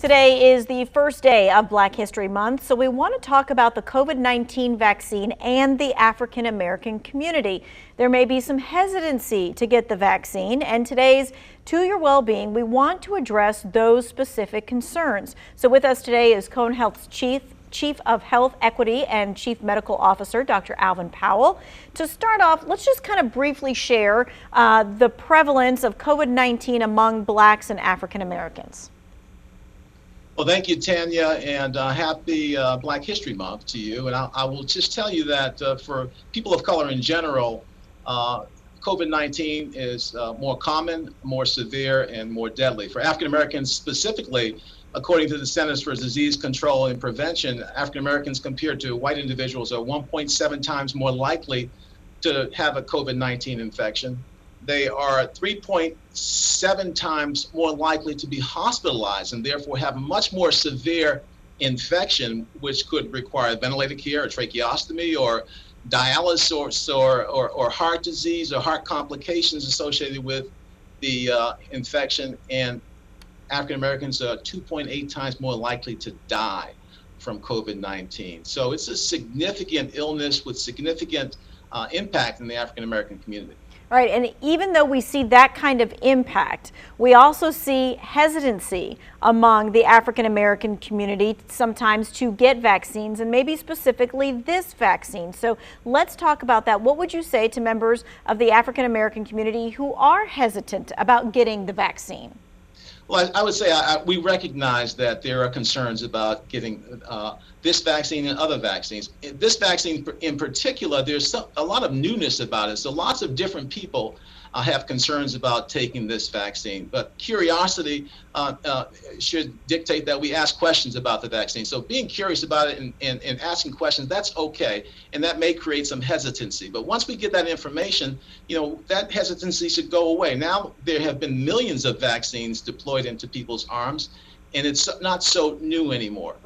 Today is the first day of Black History Month, so we want to talk about the COVID-19 vaccine and the African American community. There may be some hesitancy to get the vaccine, and today's To Your Wellbeing, we want to address those specific concerns. So with us today is Cone Health's Chief of Health Equity and Chief Medical Officer, Dr. Alvin Powell. To start off, let's just kind of briefly share the prevalence of COVID-19 among Blacks and African Americans. Well, thank you, Tanya, and happy Black History Month to you. And I will just tell you that for people of color in general, COVID-19 is more common, more severe, and more deadly. For African Americans specifically, according to the Centers for Disease Control and Prevention, African Americans compared to white individuals are 1.7 times more likely to have a COVID-19 infection. They are 3.7 times more likely to be hospitalized and therefore have a much more severe infection, which could require ventilated care or tracheostomy or dialysis or heart disease or heart complications associated with the infection. And African Americans are 2.8 times more likely to die from COVID-19. So it's a significant illness with significant impact in the African American community. All right, and even though we see that kind of impact, we also see hesitancy among the African American community sometimes to get vaccines, and maybe specifically this vaccine. So let's talk about that. What would you say to members of the African American community who are hesitant about getting the vaccine? Well, I would say we recognize that there are concerns about getting this vaccine and other vaccines. This vaccine in particular, there's a lot of newness about it. So lots of different people have concerns about taking this vaccine. But curiosity should dictate that we ask questions about the vaccine. So being curious about it and asking questions, that's okay. And that may create some hesitancy. But once we get that information, that hesitancy should go away. Now there have been millions of vaccines deployed into people's arms, and it's not so new anymore.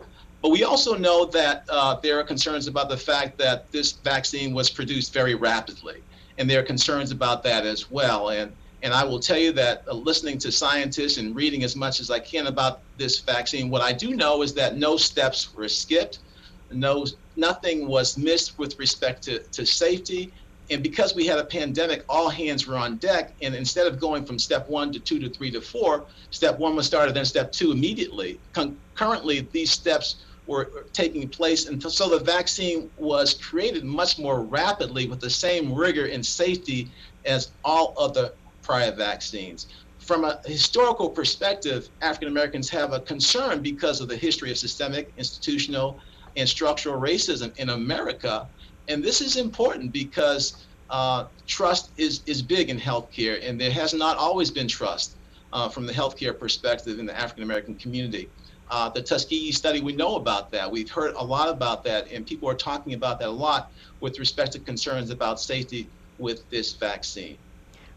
But we also know that there are concerns about the fact that this vaccine was produced very rapidly. And there are concerns about that as well. And I will tell you that listening to scientists and reading as much as I can about this vaccine, what I do know is that no steps were skipped, nothing was missed with respect to safety. And because we had a pandemic, all hands were on deck. And instead of going from step 1 to 2 to 3 to 4, step 1 was started, then step 2 immediately. Concurrently, these steps were taking place, and so the vaccine was created much more rapidly with the same rigor and safety as all other prior vaccines. From a historical perspective, African Americans have a concern because of the history of systemic, institutional, and structural racism in America. And this is important because trust is big in healthcare, and there has not always been trust from the healthcare perspective in the African American community. The Tuskegee study, we know about that. We've heard a lot about that, and people are talking about that a lot with respect to concerns about safety with this vaccine.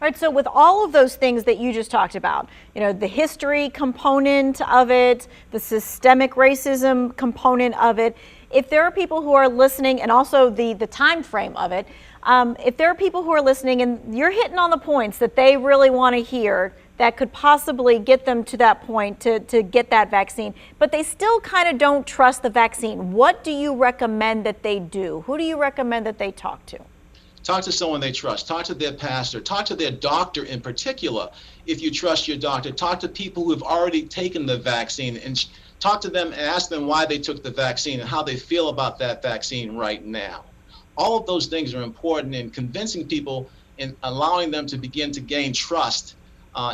All right, so with all of those things that you just talked about, the history component of it, the systemic racism component of it, if there are people who are listening, and also the time frame of it, if there are people who are listening and you're hitting on the points that they really want to hear that could possibly get them to that point to get that vaccine, but they still kind of don't trust the vaccine, what do you recommend that they do? Who do you recommend that they talk to? Talk to someone they trust. Talk to their pastor. Talk to their doctor in particular. If you trust your doctor, talk to people who have already taken the vaccine and talk to them and ask them why they took the vaccine and how they feel about that vaccine right now. All of those things are important in convincing people and allowing them to begin to gain trust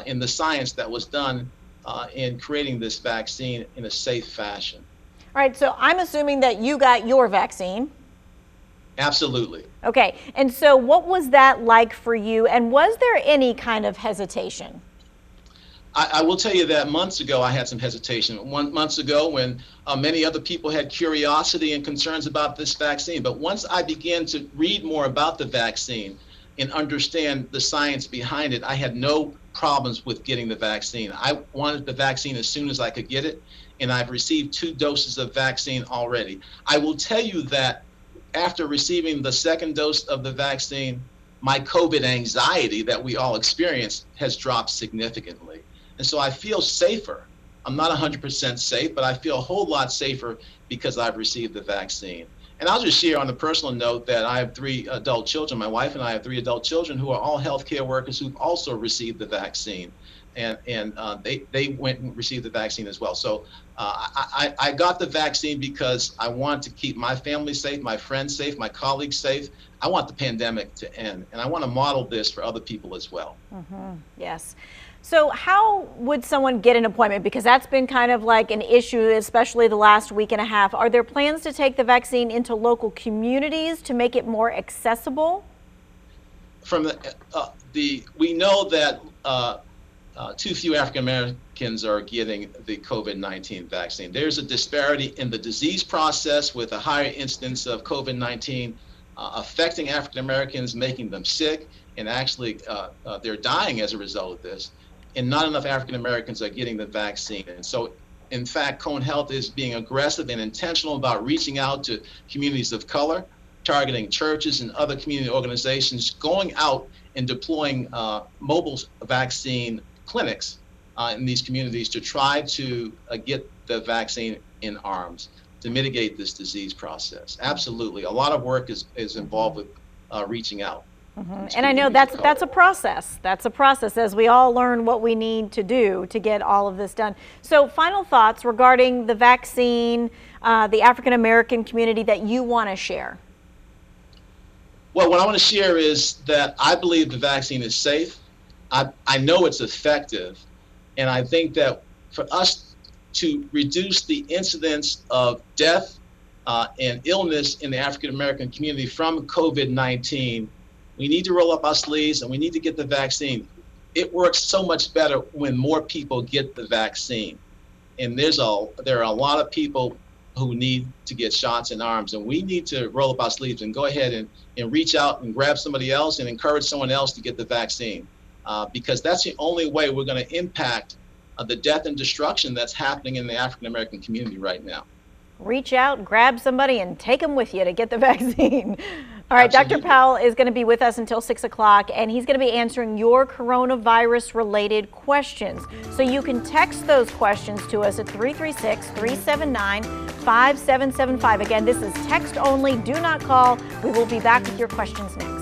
in the science that was done in creating this vaccine in a safe fashion. All right, so I'm assuming that you got your vaccine. Absolutely. Okay, and so what was that like for you, and was there any kind of hesitation? I will tell you that months ago I had some hesitation. Months ago when many other people had curiosity and concerns about this vaccine. But once I began to read more about the vaccine and understand the science behind it, I had no problems with getting the vaccine. I wanted the vaccine as soon as I could get it, and I've received 2 doses of vaccine already. I will tell you that after receiving the 2nd dose of the vaccine, my COVID anxiety that we all experience has dropped significantly. And so I feel safer I'm not 100% safe, but I feel a whole lot safer because I've received the vaccine. And I'll just share on a personal note that I have 3 adult children. My wife and I have 3 adult children who are all healthcare workers who've also received the vaccine. And they went and received the vaccine as well. So I got the vaccine because I want to keep my family safe, my friends safe, my colleagues safe. I want the pandemic to end, and I want to model this for other people as well. Yes. So how would someone get an appointment? Because that's been kind of like an issue, especially the last week and a half. Are there plans to take the vaccine into local communities to make it more accessible? From we know that too few African Americans are getting the COVID-19 vaccine. There's a disparity in the disease process with a higher incidence of COVID-19 affecting African Americans, making them sick, and actually they're dying as a result of this. And not enough African Americans are getting the vaccine. And so, in fact, Cone Health is being aggressive and intentional about reaching out to communities of color, targeting churches and other community organizations, going out and deploying mobile vaccine clinics in these communities to try to get the vaccine in arms to mitigate this disease process. Absolutely. A lot of work is involved with reaching out. And I know that's a process. That's a process as we all learn what we need to do to get all of this done. So final thoughts regarding the vaccine, the African American community that you want to share. Well, what I want to share is that I believe the vaccine is safe. I know it's effective. And I think that for us to reduce the incidence of death and illness in the African American community from COVID-19, we need to roll up our sleeves and we need to get the vaccine. It works so much better when more people get the vaccine. And there are a lot of people who need to get shots in arms, and we need to roll up our sleeves and go ahead and reach out and grab somebody else and encourage someone else to get the vaccine, because that's the only way we're going to impact the death and destruction that's happening in the African American community right now. Reach out, grab somebody, and take them with you to get the vaccine. All right, Absolutely. Dr. Powell is going to be with us until 6 o'clock, and he's going to be answering your coronavirus-related questions. So you can text those questions to us at 336-379-5775. Again, this is text only. Do not call. We will be back with your questions next.